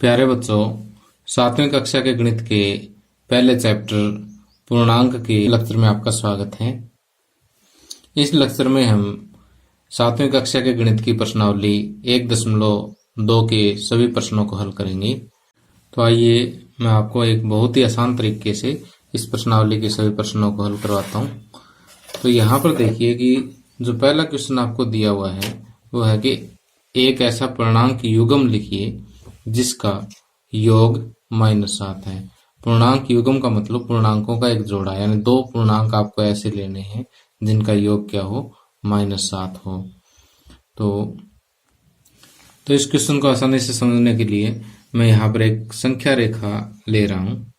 प्यारे बच्चों, 7वीं कक्षा के गणित के पहले चैप्टर पूर्णांक के लेक्चर में आपका स्वागत है। इस लेक्चर में हम 7वीं कक्षा के गणित की प्रश्नावली 1.2 के सभी प्रश्नों को हल करेंगे। तो आइए मैं आपको एक बहुत ही आसान तरीके से इस प्रश्नावली के सभी प्रश्नों को हल करवाता हूँ। तो यहाँ पर देखिए कि जो पहला क्वेश्चन आपको दिया हुआ है वो है कि एक ऐसा पूर्णांक युग्म लिखिए जिसका योग -7 है। पूर्णांक युग्म का मतलब पूर्णांकों का एक जोड़ा, यानी दो पूर्णांक आपको ऐसे लेने हैं जिनका योग क्या हो, -7 हो। तो इस क्वेश्चन को आसानी से समझने के लिए मैं यहाँ पर एक संख्या रेखा ले रहा हूँ।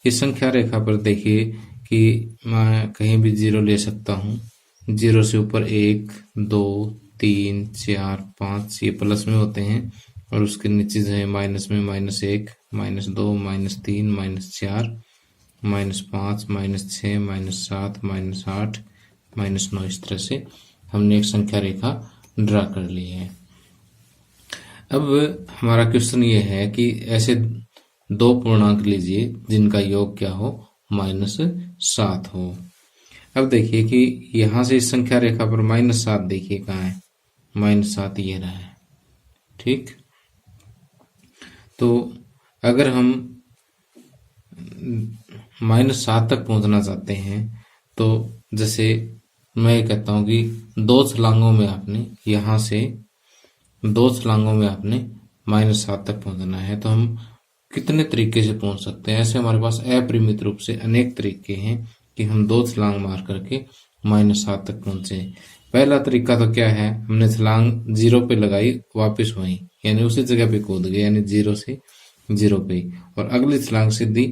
इस संख्या रेखा पर देखिए कि मैं कहीं भी जीरो ले सकता हूँ। जीरो से ऊपर 1, 2, 3, 4, 5 ये प्लस में होते हैं और उसके नीचे जो है माइनस में -1, -2, -3, -4, -5, -6, -7, -8, -9 इस तरह से हमने एक संख्या रेखा ड्रा कर ली है। अब हमारा क्वेश्चन ये है कि ऐसे दो पूर्णांक लीजिए जिनका योग क्या हो, -7 हो। अब देखिए कि यहां से इस संख्या रेखा पर -7 देखिए कहाँ है, -7 ये रहा है। ठीक, तो अगर हम -7 तक पहुंचना चाहते हैं तो जैसे मैं ये कहता हूं कि दो छलांगों में आपने यहां से -7 तक पहुंचना है। तो हम कितने तरीके से पहुंच सकते हैं? ऐसे हमारे पास अपरिमित रूप से अनेक तरीके हैं कि हम दो छलांग मार करके -7 तक पहुंचे। पहला तरीका तो क्या है, हमने छलांग 0 पे लगाई, वापस वहीं यानी उसी जगह पे कूद गए, यानी 0 से 0 पे, और अगली छलांग सीधी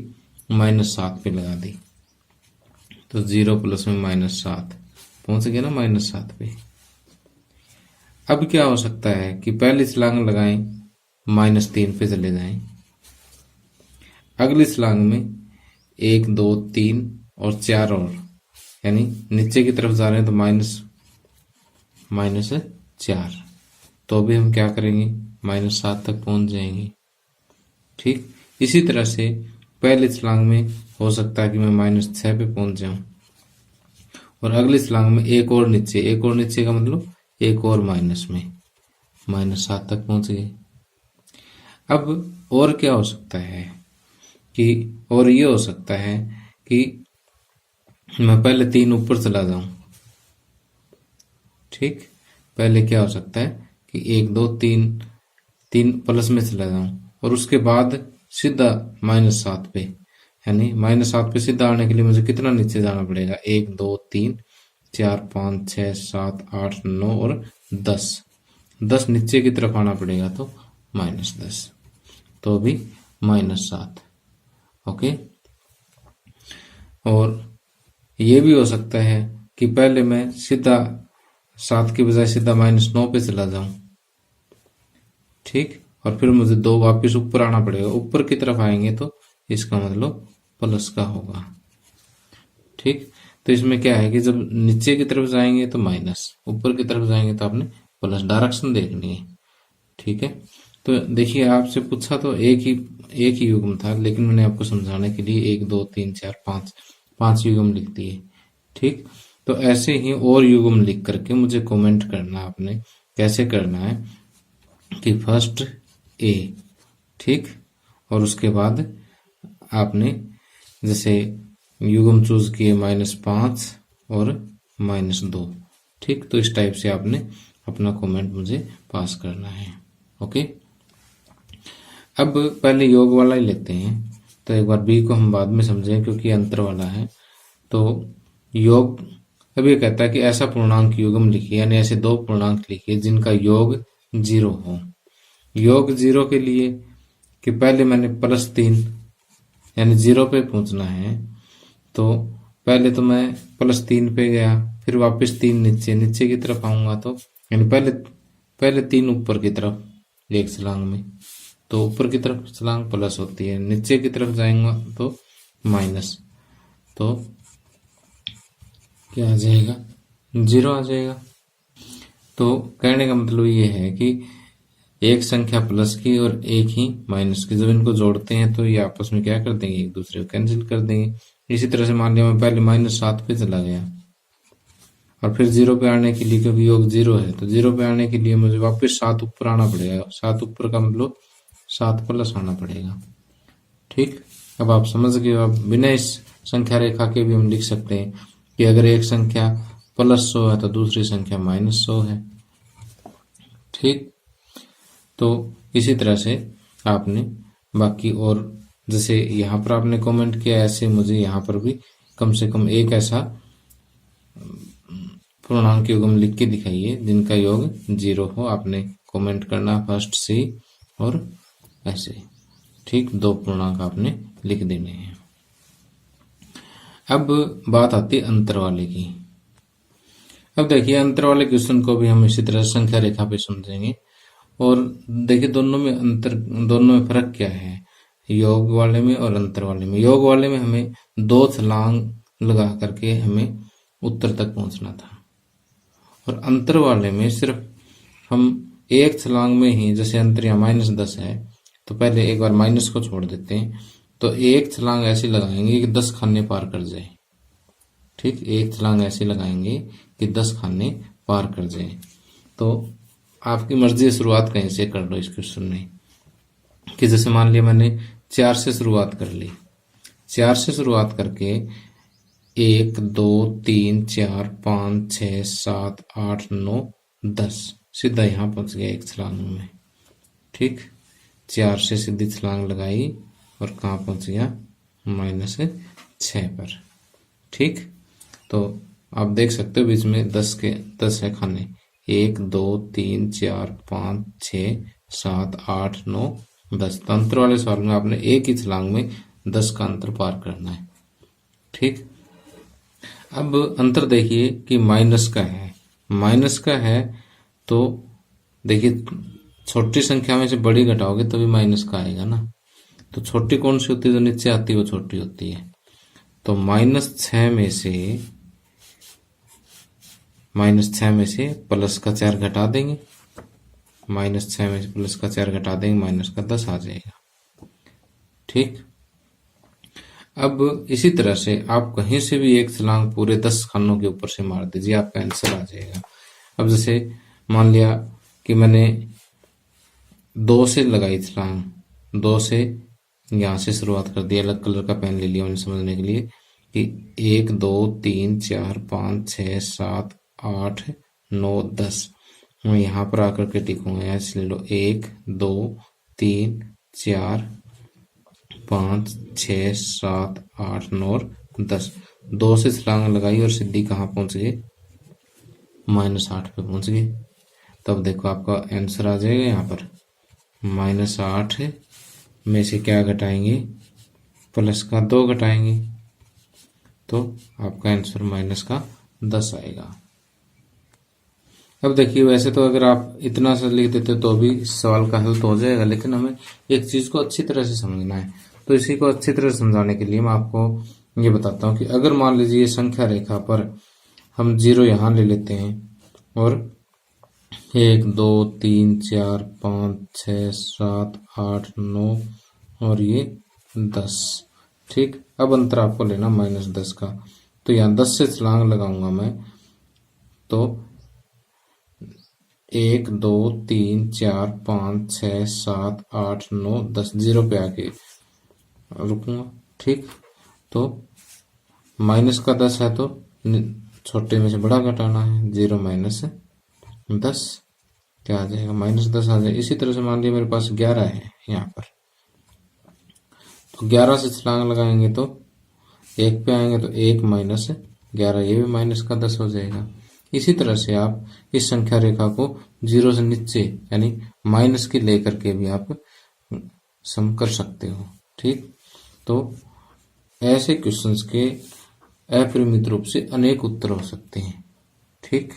-7 पे लगा दी। तो 0 प्लस में -7 पहुंच गए ना -7 पे। अब क्या हो सकता है कि पहली छलांग लगाएं, -3 पे चले जाएं, अगली छलांग में 1, 2, 3 और 4 और, यानी नीचे की तरफ जा रहे हैं तो -4, तो अभी हम क्या करेंगे, -7 तक पहुंच जाएंगे। ठीक, इसी तरह से पहले छलांग में हो सकता है कि मैं -6 पे पहुंच जाऊं और अगली छलांग में एक और नीचे का मतलब एक और माइनस में -7 तक पहुंच गए। अब और क्या हो सकता है कि, और ये हो सकता है कि मैं पहले 3 ऊपर चला जाऊं। ठीक, पहले क्या हो सकता है कि 1, 2, 3 प्लस में चला जाऊं और उसके बाद सीधा -7 पे, यानी -7 पे सीधा आने के लिए मुझे कितना नीचे जाना पड़ेगा, 1, 2, 3, 4, 5, 6, 7, 8, 9 और 10 नीचे की तरफ आना पड़ेगा, तो -10, तो भी -7। ओके, और ये भी हो सकता है कि पहले मैं सीधा 7 की बजाय सीधा -9 पे चला जाऊं। ठीक, और फिर मुझे 2 वापस ऊपर आना पड़ेगा, ऊपर की तरफ आएंगे तो इसका मतलब प्लस का होगा। ठीक, तो इसमें क्या है कि जब नीचे की तरफ जाएंगे तो माइनस, ऊपर की तरफ जाएंगे तो आपने प्लस, डायरेक्शन देखनी है। ठीक है, तो देखिए आपसे पूछा तो एक ही युग्म था, लेकिन मैंने आपको समझाने के लिए 1, 2, 3, 4, 5 युग्म लिख दिए। ठीक, तो ऐसे ही और युग्म लिख करके मुझे कमेंट करना, आपने कैसे करना है कि फर्स्ट ए, ठीक, और उसके बाद आपने जैसे युग्म चूज किए -5 और -2। ठीक, तो इस टाइप से आपने अपना कमेंट मुझे पास करना है। ओके, अब पहले योग वाला ही लेते हैं, तो एक बार बी को हम बाद में समझें क्योंकि अंतर वाला है। तो योग, अब ये कहता है कि ऐसा पूर्णांक युग्म लिखिए, यानी ऐसे दो पूर्णांक लिखिए जिनका योग 0 हो। योग 0 के लिए कि पहले मैंने +3 यानी 0 पे पहुंचना है, तो पहले तो मैं +3 पे गया, फिर वापस 3 नीचे की तरफ आऊंगा, तो यानी पहले 3 ऊपर की तरफ एक छलांग में, तो ऊपर की तरफ छलांग प्लस होती है, नीचे की तरफ जाएंगा तो माइनस, तो क्या आ जाएगा, 0 आ जाएगा। तो कहने का मतलब ये है कि एक संख्या प्लस की और एक ही माइनस की, जब इनको जोड़ते हैं तो ये आपस में क्या कर देंगे, एक दूसरे को कैंसिल कर देंगे। इसी तरह से मान लिया मैं पहले -7 पे चला गया और फिर 0 पे आने के लिए, क्योंकि योग 0 है तो 0 पे आने के लिए मुझे वापस 7 ऊपर आना पड़ेगा। 7 ऊपर का मतलब 7 प्लस आना पड़ेगा। ठीक, अब आप समझ गए। अब बिना इस संख्या रेखा के भी हम लिख सकते हैं कि अगर एक संख्या +100 है तो दूसरी संख्या -100 है। ठीक, तो इसी तरह से आपने बाकी, और जैसे यहाँ पर आपने कमेंट किया, ऐसे मुझे यहाँ पर भी कम से कम एक ऐसा पूर्णांक युग्म लिख के दिखाइए जिनका योग 0 हो। आपने कमेंट करना फर्स्ट सी और ऐसे। ठीक, 2 पूर्णांक आपने लिख देने हैं। अब बात आती है अंतर वाले की। अब देखिए, अंतर वाले क्वेश्चन को भी हम इसी तरह संख्या रेखा पे समझेंगे। और देखिए दोनों में अंतर, दोनों में फर्क क्या है, योग वाले में और अंतर वाले में। योग वाले में हमें 2 छलांग लगा करके हमें उत्तर तक पहुंचना था, और अंतर वाले में सिर्फ हम एक छलांग में ही, जैसे अंतर यहाँ -10 है तो पहले एक बार माइनस को छोड़ देते हैं, तो एक छलांग ऐसी लगाएंगे कि 10 खाने पार कर जाए। ठीक, एक छलांग ऐसी लगाएंगे कि 10 खाने पार कर जाए। तो आपकी मर्जी है, शुरुआत कहीं से कर लो इस क्वेश्चन में। कि जैसे मान लिया मैंने 4 से शुरुआत कर ली, 4 से शुरुआत करके 1 2 3 4 5 6 7 8 9 10 सीधा यहाँ पहुंच गया एक छलांग में। ठीक, 4 से सीधी छलांग लगाई और कहाँ पहुंच गया, -6 पर। ठीक, तो आप देख सकते हो बीच में 10 है खाने, 1 2 3 4 5 6 7 8 9 10। तो अंतर वाले सवाल में आपने एक ही छलांग में 10 का अंतर पार करना है। ठीक, अब अंतर देखिए कि माइनस का है, माइनस का है तो देखिए छोटी संख्या में से बड़ी घटाओगे तभी तो माइनस का आएगा ना। तो छोटी कौन सी होती है, जो नीचे आती है वो छोटी होती है। तो -6 में से प्लस का 4 घटा देंगे, -6 में से प्लस का 4 घटा देंगे, माइनस का 10 आ जाएगा। ठीक, अब इसी तरह से आप कहीं से भी एक छलांग पूरे 10 खानों के ऊपर से मार दीजिए, आपका आंसर आ जाएगा। अब जैसे मान लिया कि मैंने 2 से लगाई छलांग, 2 से यहां से शुरुआत कर दी, अलग कलर का पेन ले लिया मैंने समझने के लिए कि 1 2 3 4 5 6 7 8 9 10। मैं यहाँ पर आकर के टिकूंगा, ऐसे ले लो 1 2 3 4 5 6 7 8 9 और 10। 2 से छलांग लगाई और सीधी कहाँ पहुंच गए, -8 पे पहुंच गए। तब देखो आपका आंसर आ जाएगा यहाँ पर, -8 में से क्या घटाएंगे, प्लस का 2 घटाएंगे, तो आपका आंसर -10 आएगा। अब देखिए, वैसे तो अगर आप इतना सा लिख देते तो भी इस सवाल का हल तो हो जाएगा, लेकिन हमें एक चीज को अच्छी तरह से समझना है। तो इसी को अच्छी तरह से समझाने के लिए मैं आपको ये बताता हूँ कि अगर मान लीजिए संख्या रेखा पर हम 0 यहाँ ले लेते हैं और 1 2 3 4 5 6 7 8 9 और ये 10। ठीक, अब अंतर आपको लेना -10 का, तो यहाँ 10 से छलांग लगाऊंगा मैं, तो 1 2 3 4 5 6 7 8 9 10, 0 पे आके रुकूंगा। ठीक, तो माइनस का 10 है तो छोटे में से बड़ा घटाना है, 0 - 10 क्या आ जाएगा, -10 आ जाएगा। इसी तरह से मान लिया मेरे पास 11 है यहाँ पर, तो 11 से छलांग लगाएंगे तो 1 पे आएंगे, तो 1 - 11, ये भी -10 हो जाएगा। इसी तरह से आप इस संख्या रेखा को 0 से नीचे यानी माइनस की लेकर के भी आप सम कर सकते हो। ठीक, तो ऐसे क्वेश्चंस के अपरिमित रूप से अनेक उत्तर हो सकते हैं। ठीक,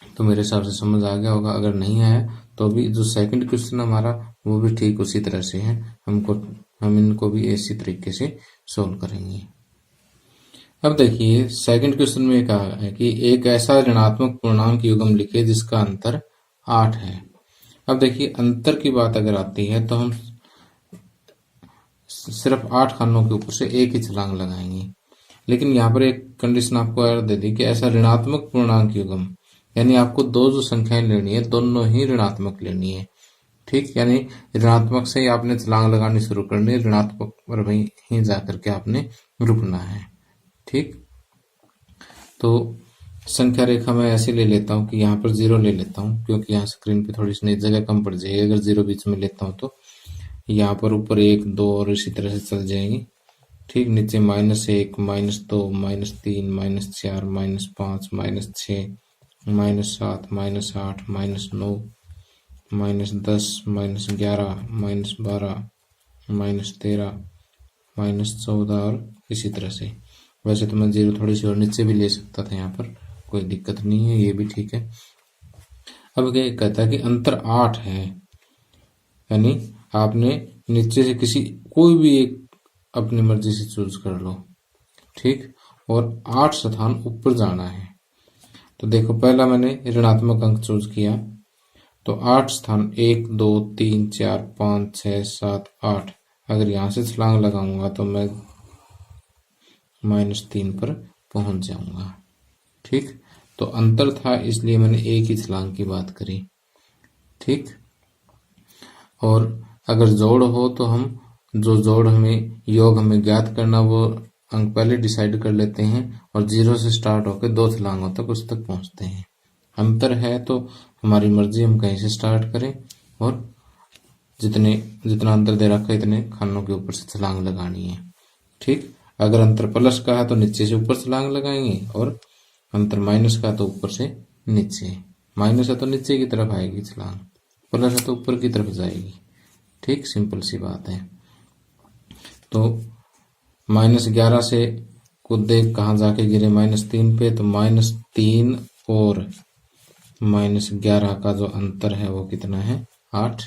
तो मेरे हिसाब से समझ आ गया होगा। अगर नहीं आया तो भी जो सेकंड क्वेश्चन हमारा वो भी ठीक उसी तरह से है, हम इनको भी इसी तरीके से सोल्व करेंगे। अब देखिए सेकंड क्वेश्चन में कहा है कि एक ऐसा ऋणात्मक पूर्णांक युग्म लिखे जिसका अंतर 8 है अब देखिए अंतर की बात अगर आती है तो हम सिर्फ 8 खानों के ऊपर से एक ही छलांग लगाएंगे। लेकिन यहाँ पर एक कंडीशन आपको और दे दी कि ऐसा ऋणात्मक पूर्णांक युग्म, यानी आपको दो जो संख्याएं लेनी है दोनों ही ऋणात्मक लेनी है। ठीक, यानी ऋणात्मक से ही आपने छलांग लगानी शुरू करनी है, ऋणात्मक पर ही जाकर के आपने रुकना है। ठीक, तो संख्या रेखा मैं ऐसे ले लेता हूँ कि यहाँ पर 0 ले लेता हूँ, क्योंकि यहाँ स्क्रीन पे थोड़ी सी जगह कम पड़ जाएगी अगर 0 बीच में लेता हूँ तो। यहाँ पर ऊपर 1 2 और इसी तरह से चल जाएंगी। ठीक, नीचे -1 -2 -3 -4 -5 -6 -7 -8 -9 -10 -11 -12 -13 -14 और इसी तरह से। वैसे तो मैं 0 थोड़ी सी और नीचे भी ले सकता था, यहाँ पर कोई दिक्कत नहीं है, ये भी ठीक है। अब क्या कहता है कि अंतर 8 है, यानी आपने नीचे से कोई भी एक अपनी मर्जी से चूज कर लो। ठीक, और 8 स्थान ऊपर जाना है। तो देखो पहला मैंने ऋणात्मक अंक चूज किया, तो 8 स्थान 1 2 3 4 5 6 7 8। अगर यहां से छलांग लगाऊंगा तो मैं -3 पर पहुंच जाऊंगा। ठीक, तो अंतर था इसलिए मैंने एक ही छलांग की बात करी। ठीक, और अगर जोड़ हो तो हम जो जोड़ योग हमें ज्ञात करना वो अंक पहले डिसाइड कर लेते हैं और 0 से स्टार्ट होकर 2 छलांगों तक उस तक पहुंचते हैं। अंतर है तो हमारी मर्जी, हम कहीं से स्टार्ट करें और जितना अंतर दे रखा है इतने खानों के ऊपर से छलांग लगानी है। ठीक, अगर अंतर प्लस का है तो नीचे से ऊपर छलांग लगाएंगे और अंतर माइनस का तो ऊपर से नीचे। माइनस है तो नीचे की तरफ आएगी छलांग, प्लस है तो ऊपर की तरफ जाएगी। ठीक, सिंपल सी बात है। तो -11 से खुद देख कहाँ जाके गिरे, -3 पे, तो -3 और -11 का जो अंतर है वो कितना है, 8।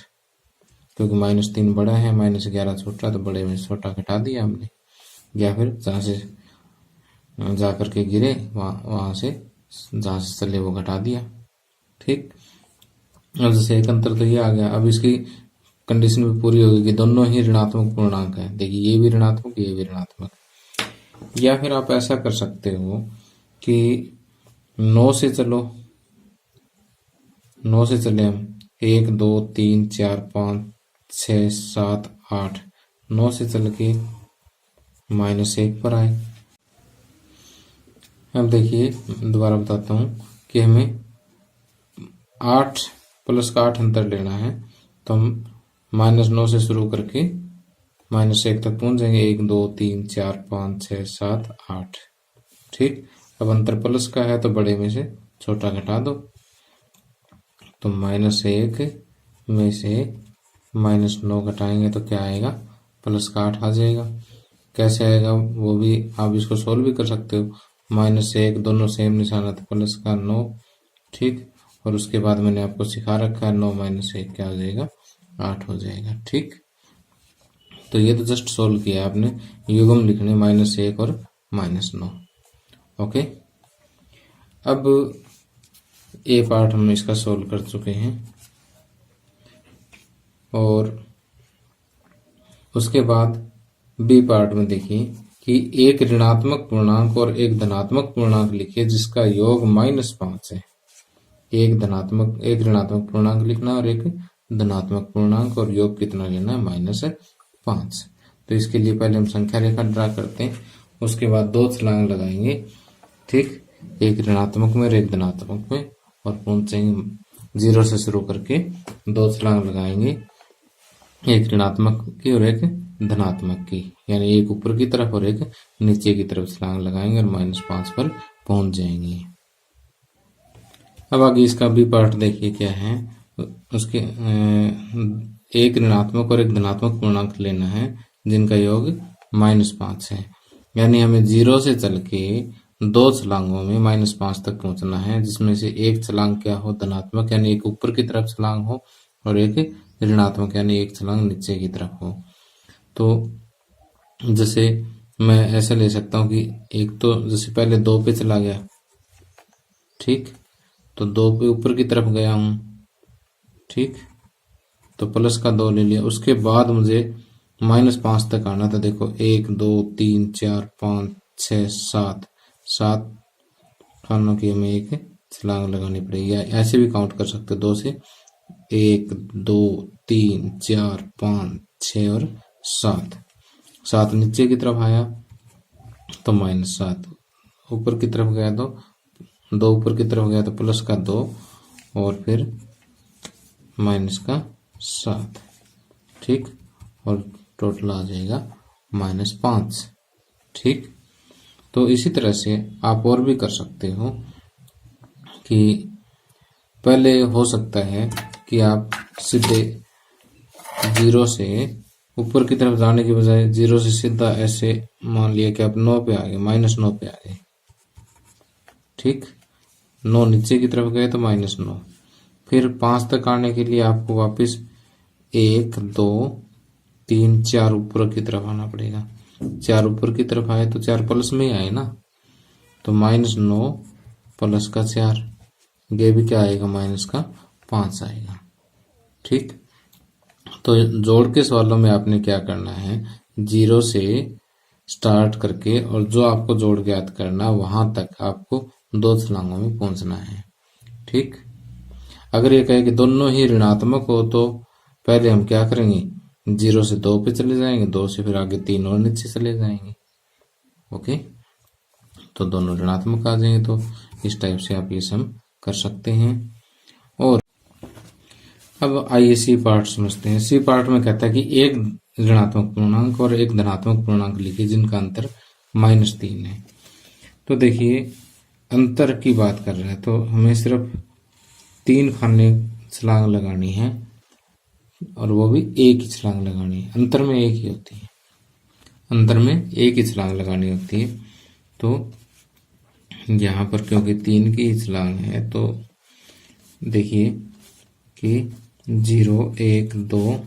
क्योंकि -3 बड़ा है, -11 छोटा, तो बड़े में छोटा घटा दिया हमने, या फिर जहाँ से जा करके गिरे वहां से जहां से चले वो घटा दिया। ठीक, अब जैसे एक अंतर तो ये आ गया, अब इसकी कंडीशन भी पूरी होगी कि दोनों ही ऋणात्मक पूर्णांक है। देखिए ये भी ऋणात्मक, ये भी ऋणात्मक। या फिर आप ऐसा कर सकते हो कि 9 से चलो, 9 से चले हम 1 2 3 4 5 6 7 8, 9 से चल के -1 पर आए। अब देखिए दोबारा बताता हूं कि हमें 8 प्लस का 8 अंतर लेना है, तो हम -9 से शुरू करके -1 तक पहुंच जाएंगे। 1 2 3 4 5 6 7 8। ठीक, अब अंतर प्लस का है तो बड़े में से छोटा घटा दो, तो -1 में से -9 घटाएंगे तो क्या आएगा, प्लस का 8 आ जाएगा। कैसे आएगा वो भी आप इसको सोल्व भी कर सकते हो। -1 दोनों सेम निशाना था, प्लस का 9। ठीक, और उसके बाद मैंने आपको सिखा रखा है 9 -1 क्या हो जाएगा, 8 हो जाएगा। ठीक, तो ये तो जस्ट सोल्व किया आपने, युग्म लिखने -1 और -9। ओके, अब ए पार्ट हम इसका सोल्व कर चुके हैं और उसके बाद बी पार्ट में देखिए कि एक ऋणात्मक पूर्णांक और एक धनात्मक पूर्णांक लिखिए जिसका योग -5 है। एक ऋणात्मक पूर्णांक लिखना और एक धनात्मक पूर्णांक, और योग कितना लेना है, -5। तो इसके लिए पहले हम संख्या रेखा ड्रा करते हैं, उसके बाद 2 छलांग लगाएंगे। ठीक, एक ऋणात्मक में और एक धनात्मक में, और पहुंचेंगे 0 से शुरू करके 2 छलांग लगाएंगे, एक ऋणात्मक की और एक धनात्मक की, यानी एक ऊपर की तरफ और एक नीचे की तरफ छलांग लगाएंगे और -5 पर पहुंच जाएंगे। अब आगे इसका बी पार्ट देखिए क्या है। उसके एक ऋणात्मक और एक धनात्मक पूर्णांक लेना है जिनका योग -5 है, यानी हमें 0 से चल के 2 छलांगों में -5 तक पहुंचना है, जिसमें से एक छलांग क्या हो, धनात्मक, यानी एक ऊपर की तरफ छलांग हो, और एक ऋणात्मक यानी एक छलांग नीचे की तरफ हो। तो जैसे मैं ऐसे ले सकता हूं कि एक तो जैसे पहले 2 पे चला गया, ठीक, तो 2 पे ऊपर की तरफ गया हूं। ठीक, तो प्लस का 2 ले लिया। उसके बाद मुझे -5 तक आना था। देखो 1 2 3 4 5 6 7 7 खानों की हमें एक छलांग लगानी पड़ेगी, या ऐसे भी काउंट कर सकते हो 2 से। 1 2 3 4 5 6 और 7। 7 नीचे की तरफ आया तो -7, ऊपर की तरफ गया तो 2 ऊपर की तरफ गया तो प्लस का 2 और फिर माइनस का 7। ठीक, और टोटल आ जाएगा -5। ठीक, तो इसी तरह से आप और भी कर सकते हो कि पहले हो सकता है कि आप सीधे 0 से ऊपर की तरफ जाने के बजाय 0 से सीधा ऐसे मान लिया कि आप 9 पे आ गए, -9 पे आ गए। ठीक, 9 नीचे की तरफ गए तो -9। फिर 5 तक आने के लिए आपको वापस 1 2 3 4 ऊपर की तरफ आना पड़ेगा। 4 ऊपर की तरफ आए तो 4 प्लस में ही आए ना, तो -9 प्लस का 4, ये भी क्या आएगा, -5 आएगा। ठीक, तो जोड़ के सवालों में आपने क्या करना है, 0 से स्टार्ट करके और जो आपको जोड़ ज्ञात करना वहां तक आपको 2 छलांगों में पहुंचना है। ठीक, अगर ये कहे कि दोनों ही ऋणात्मक हो तो पहले हम क्या करेंगे, 0 से 2 पे चले जाएंगे, 2 से फिर आगे 3 और नीचे चले जाएंगे। ओके, तो दोनों ऋणात्मक आ जाएंगे। तो इस टाइप से आप ये सम कर सकते हैं। और अब आइए सी पार्ट समझते हैं। सी पार्ट में कहता है कि एक ऋणात्मक पूर्णांक और एक धनात्मक पूर्णांक लिखिए जिनका अंतर -3 है। तो देखिए अंतर की बात कर रहा है तो हमें सिर्फ 3 खाने छलांग लगानी है, और वो भी एक ही छलांग लगानी है। अंतर में एक ही होती है, अंतर में एक ही छलांग लगानी होती है। तो यहाँ पर क्योंकि 3 की ही छलांग है तो देखिए कि 0 1 2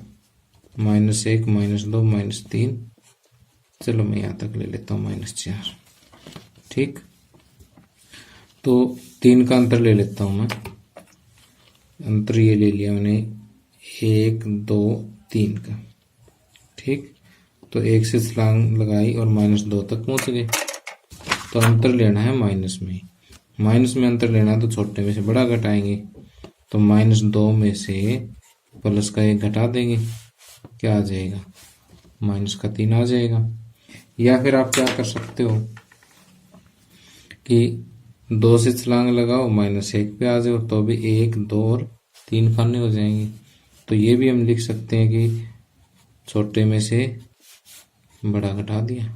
-1 -2 -3, चलो मैं यहाँ तक ले लेता हूँ -4। ठीक, तो 3 का अंतर ले लेता हूँ मैं। अंतर ये ले लिया मैंने 1 2 3 का। ठीक, तो 1 से छलांग लगाई और -2 तक पहुंच गए। तो अंतर लेना है माइनस में, माइनस में अंतर लेना है तो छोटे में से बड़ा घटाएंगे। तो -2 में से प्लस का 1 घटा देंगे, क्या आ जाएगा, -3 आ जाएगा। या फिर आप क्या कर सकते हो कि 2 से छलांग लगाओ -1 पे आ जाओ, तो भी 1 2 और 3 खाने हो जाएंगे। तो ये भी हम लिख सकते हैं कि छोटे में से बड़ा घटा दिया,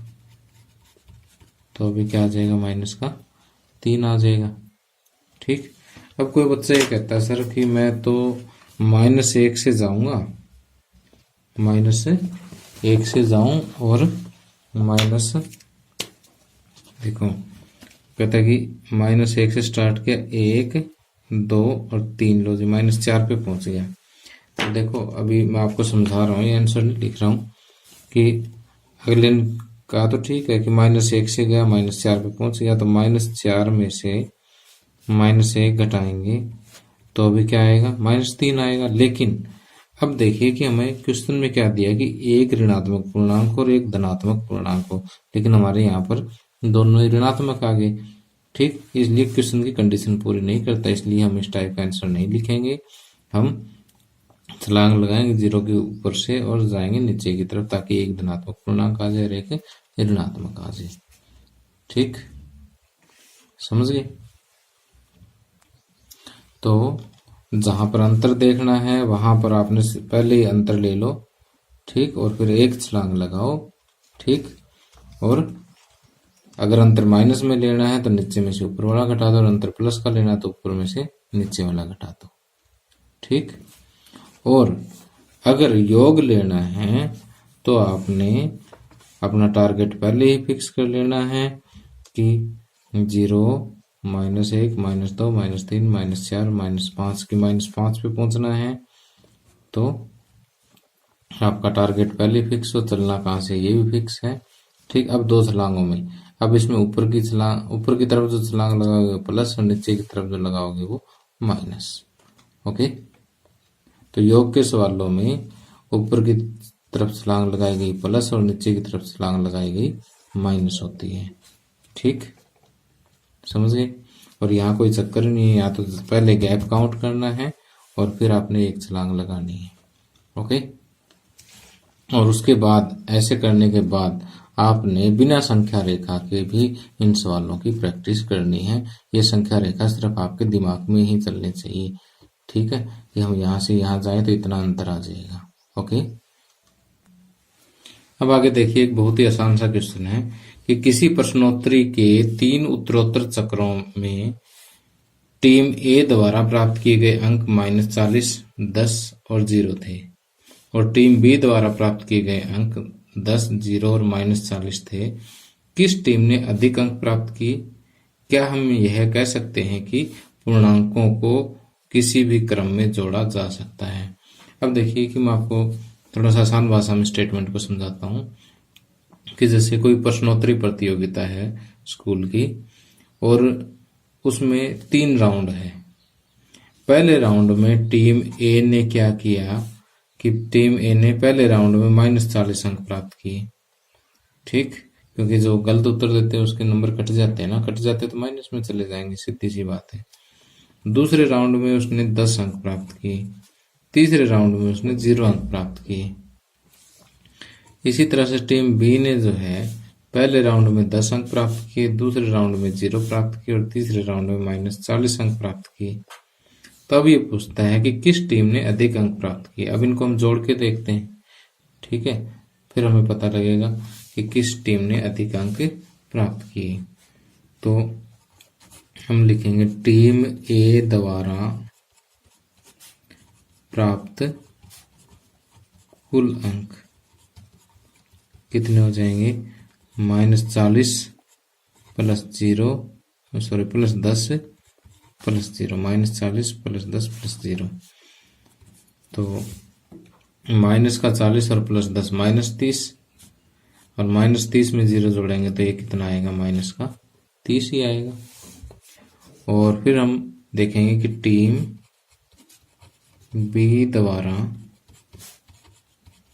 तो अभी क्या आ जाएगा, -3 आ जाएगा। ठीक, अब कोई बच्चा ये कहता है सर कि मैं तो -1 से जाऊंगा, -1 से जाऊं और देखो कहता है कि -1 से स्टार्ट किया, 1 2 और 3, लो जी -4 पे पहुंच गया। तो देखो अभी मैं आपको समझा रहा हूँ, ये आंसर नहीं लिख रहा हूँ कि अगले का तो ठीक है कि -1 से गया -4 पे पहुंच गया, तो -4 में से -1 घटाएंगे तो अभी क्या आएगा, -3 आएगा। लेकिन अब देखिए कि हमें क्वेश्चन में क्या दिया कि एक ऋणात्मक पूर्णांक और एक धनात्मक पूर्णांक हो, लेकिन हमारे यहाँ पर दोनों ही ऋणात्मक आ गए। ठीक, इसलिए क्वेश्चन की कंडीशन पूरी नहीं करता, इसलिए हम इस टाइप का आंसर नहीं लिखेंगे। हम छलांग लगाएंगे 0 के ऊपर से और जाएंगे नीचे की तरफ, ताकि एक धनात्मक पूर्णांक आ जाए और एक ऋणात्मक आ जाए। ठीक, समझ गए। तो जहां पर अंतर देखना है वहां पर आपने पहले ही अंतर ले लो। ठीक, और फिर एक छलांग लगाओ। ठीक, और अगर अंतर माइनस में लेना है तो नीचे में से ऊपर वाला घटा दो, और अंतर प्लस का लेना है तो ऊपर में से नीचे वाला घटा दो। ठीक, और अगर योग लेना है तो आपने अपना टारगेट पहले ही फिक्स कर लेना है कि 0 -1 -2 -3 -4 -5 की -5 पे पहुंचना है। तो आपका टारगेट पहले फिक्स हो, चलना कहाँ से ये भी फिक्स है। ठीक, अब 2 छलांगों में, अब इसमें ऊपर की तरफ जो छलांग लगाओगे प्लस और नीचे की तरफ जो लगाओगे वो माइनस। ओके, तो योग के सवालों में ऊपर की तरफ छलांग लगाई गई प्लस और नीचे की तरफ छलांग लगाई गई माइनस होती है। ठीक, समझ गए। और यहाँ कोई चक्कर नहीं है, यहाँ तो पहले गैप काउंट करना है और फिर आपने एक छलांग लगानी है। ओके, और उसके बाद ऐसे करने के बाद आपने बिना संख्या रेखा के भी इन सवालों की प्रैक्टिस करनी है। ये संख्या रेखा सिर्फ आपके दिमाग में ही चलनी चाहिए। ठीक है, कि हम यहाँ से यहाँ जाए तो इतना अंतर आ जाएगा। ओके, अब आगे देखिए, एक बहुत ही आसान सा क्वेश्चन है कि किसी प्रश्नोत्तरी के 3 उत्तरोत्तर चक्रों में टीम ए द्वारा प्राप्त किए गए अंक -40, 10 और 0 थे और टीम बी द्वारा प्राप्त किए गए अंक 10, 0 और -40 थे। किस टीम ने अधिक अंक प्राप्त किए? क्या हम यह कह सकते हैं कि पूर्णांकों को किसी भी क्रम में जोड़ा जा सकता है? अब देखिए कि मैं आपको थोड़ा सा आसान भाषा में स्टेटमेंट को समझाता हूँ कि जैसे कोई प्रश्नोत्तरी प्रतियोगिता है स्कूल की और उसमें 3 राउंड है। पहले राउंड में टीम ए ने क्या किया कि टीम ए ने पहले राउंड में -40 अंक प्राप्त किए। ठीक, क्योंकि जो गलत उत्तर देते हैं उसके नंबर कट जाते हैं ना, कट जाते तो माइनस में चले जाएंगे, सीधी सी बात है। दूसरे राउंड में उसने 10 अंक प्राप्त किए, तीसरे राउंड में उसने 0 अंक प्राप्त किए। इसी तरह से टीम बी ने जो है पहले राउंड में 10 अंक प्राप्त किए, दूसरे राउंड में 0 प्राप्त किए और तीसरे राउंड में -40 अंक प्राप्त किए। तब ये पूछता है कि किस टीम ने अधिक अंक प्राप्त किए। अब इनको हम जोड़ के देखते हैं। ठीक है, फिर हमें पता लगेगा कि किस टीम ने अधिक अंक प्राप्त किए। तो हम लिखेंगे टीम ए द्वारा प्राप्त कुल अंक कितने हो जाएंगे? -40 plus 0, sorry plus 10 plus 0, -40 plus 10 plus 0। तो माइनस का 40 और प्लस 10 -30 और -30 में 0 जोड़ेंगे तो ये कितना आएगा? माइनस का 30 ही आएगा। और फिर हम देखेंगे कि टीम बी द्वारा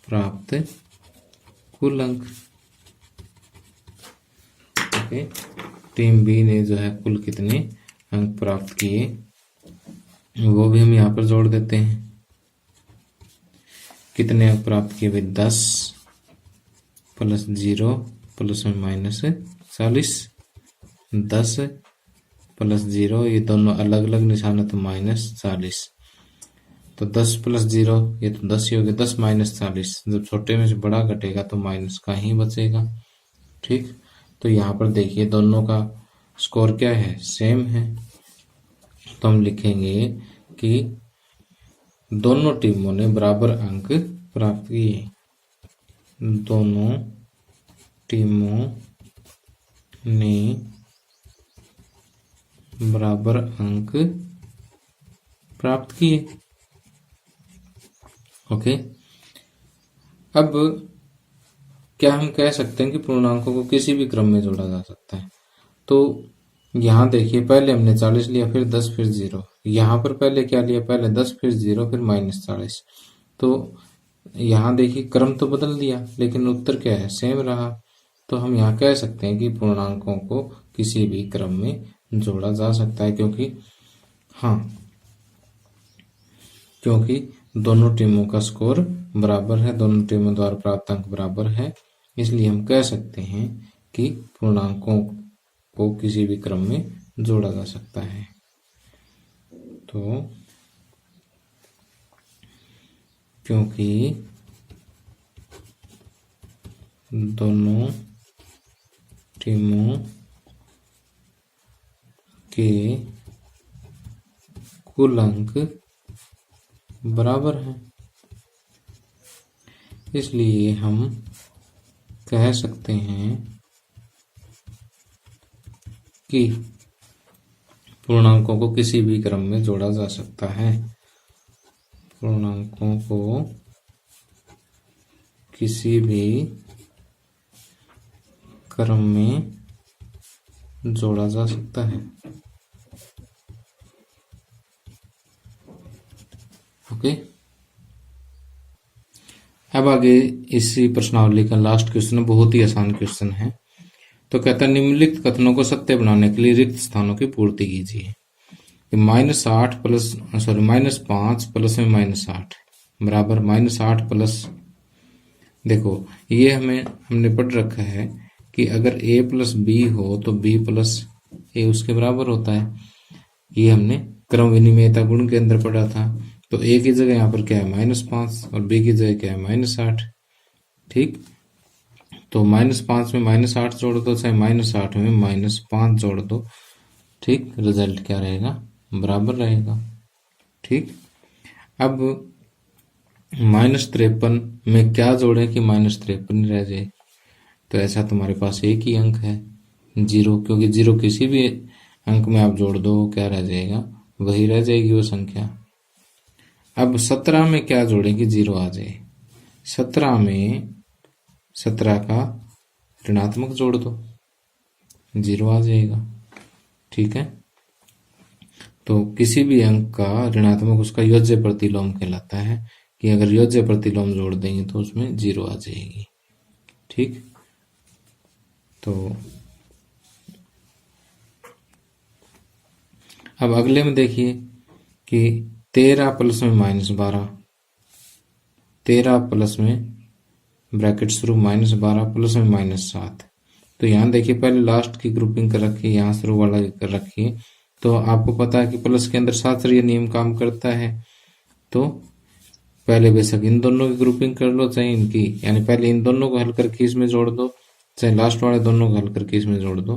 प्राप्त कुल अंक। ओके, टीम बी ने जो है कुल कितने अंक प्राप्त किए वो भी हम यहाँ पर जोड़ देते हैं। कितने अंक प्राप्त किए भाई? 10 प्लस 0 प्लस में -40, 10 प्लस 0, ये दोनों अलग अलग निशान है तो -40। तो 10 प्लस 0 ये तो 10 ही हो गया, 10 -40। जब छोटे में से बड़ा घटेगा तो माइनस का ही बचेगा। ठीक, तो यहाँ पर देखिए दोनों का स्कोर क्या है? सेम है। तो हम लिखेंगे कि दोनों टीमों ने बराबर अंक प्राप्त किए। दोनों टीमों ने बराबर अंक प्राप्त किए। ओके, अब क्या हम कह सकते हैं कि पूर्णांकों को किसी भी क्रम में जोड़ा जा सकता है? तो यहाँ देखिए पहले हमने 40 लिया, फिर 10, फिर 0। यहाँ पर पहले क्या लिया? पहले 10, फिर 0, फिर -40। तो यहाँ देखिए क्रम तो बदल दिया लेकिन उत्तर क्या है? सेम रहा। तो हम यहाँ कह सकते हैं कि पूर्णांकों को किसी भी क्रम में जोड़ा जा सकता है, क्योंकि दोनों टीमों का स्कोर बराबर है, दोनों टीमों द्वारा प्राप्त अंक बराबर है। इसलिए हम कह सकते हैं कि पूर्णांकों को किसी भी क्रम में जोड़ा जा सकता है। तो क्योंकि दोनों टीमों के कुल अंक बराबर हैं, इसलिए हम कह सकते हैं कि पूर्णांकों को किसी भी क्रम में जोड़ा जा सकता है। पूर्णांकों को किसी भी क्रम में जोड़ा जा सकता है। ओके, अब आगे इसी प्रश्नावली का लास्ट क्वेश्चन बहुत ही आसान क्वेश्चन है। तो कहता है निम्नलिखित कथनों को सत्य बनाने के लिए रिक्त स्थानों की पूर्ति कीजिए। -8 प्लस -5 प्लस में -8 बराबर -8 प्लस, देखो ये हमने पढ़ रखा है कि अगर a प्लस बी हो तो b प्लस ए उसके बराबर होता है। ये हमने क्रम विनिमयता गुण के अंदर पढ़ा था। तो a की जगह यहाँ पर क्या है -5 और b की जगह क्या है -8। ठीक, तो -5 में -8 जोड़ दो, चाहे -8 में -5 जोड़ दो, ठीक, रिजल्ट क्या रहेगा, बराबर रहेगा। ठीक, अब -53 में क्या जोड़े कि -53 रह जाए। तो ऐसा तुम्हारे पास एक ही अंक है 0, क्योंकि 0 किसी भी अंक में आप जोड़ दो क्या रह जाएगा, वही रह जाएगी वो संख्या। अब 17 में क्या जोड़े कि 0 आ जाए। 17 में 17 का ऋणात्मक जोड़ दो, 0 आ जाएगा। ठीक है, तो किसी भी अंक का ऋणात्मक उसका योज्य प्रतिलोम कहलाता है, कि अगर योज्य प्रतिलोम जोड़ देंगे तो उसमें 0 आ जाएगी। ठीक, तो अब अगले में देखिए कि 13 प्लस में -12, 13 प्लस में ब्रैकेट शुरू -12 प्लस में -7। तो यहाँ देखिए पहले लास्ट की ग्रुपिंग कर रखी है, यहाँ शुरू वाला कर रखी है। तो आपको पता है कि प्लस के अंदर शास्त्रीय नियम काम करता है। तो पहले बेशक इन दोनों की ग्रुपिंग कर लो, चाहे इनकी, यानी पहले इन दोनों को हल करके इसमें जोड़ दो, चाहे लास्ट वाले दोनों को हल करके इसमें जोड़ दो,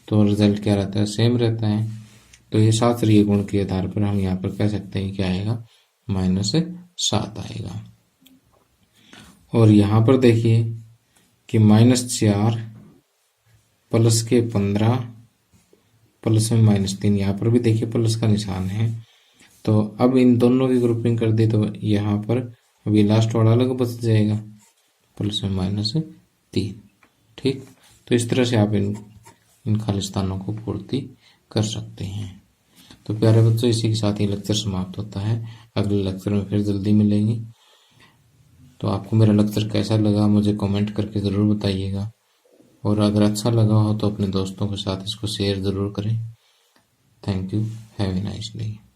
तो रिजल्ट क्या रहता है, सेम रहता है। तो ये शास्त्रीय गुण के आधार पर हम यहाँ पर कह सकते हैं क्या आएगा, -7 आएगा। और यहाँ पर देखिए कि -4 प्लस के 15 प्लस में -3, यहाँ पर भी देखिए प्लस का निशान है। तो अब इन दोनों की ग्रुपिंग कर दी तो यहाँ पर अभी लास्ट वाला अलग बच जाएगा, प्लस में -3। ठीक, तो इस तरह से आप इन खाली स्थानों को पूर्ति कर सकते हैं। तो प्यारे बच्चों, इसी के साथ ये लेक्चर समाप्त होता है। अगले लेक्चर में फिर जल्दी मिलेंगे। तो आपको मेरा लेक्चर कैसा लगा मुझे कमेंट करके ज़रूर बताइएगा, और अगर अच्छा लगा हो तो अपने दोस्तों के साथ इसको शेयर ज़रूर करें। Thank you, have a nice day.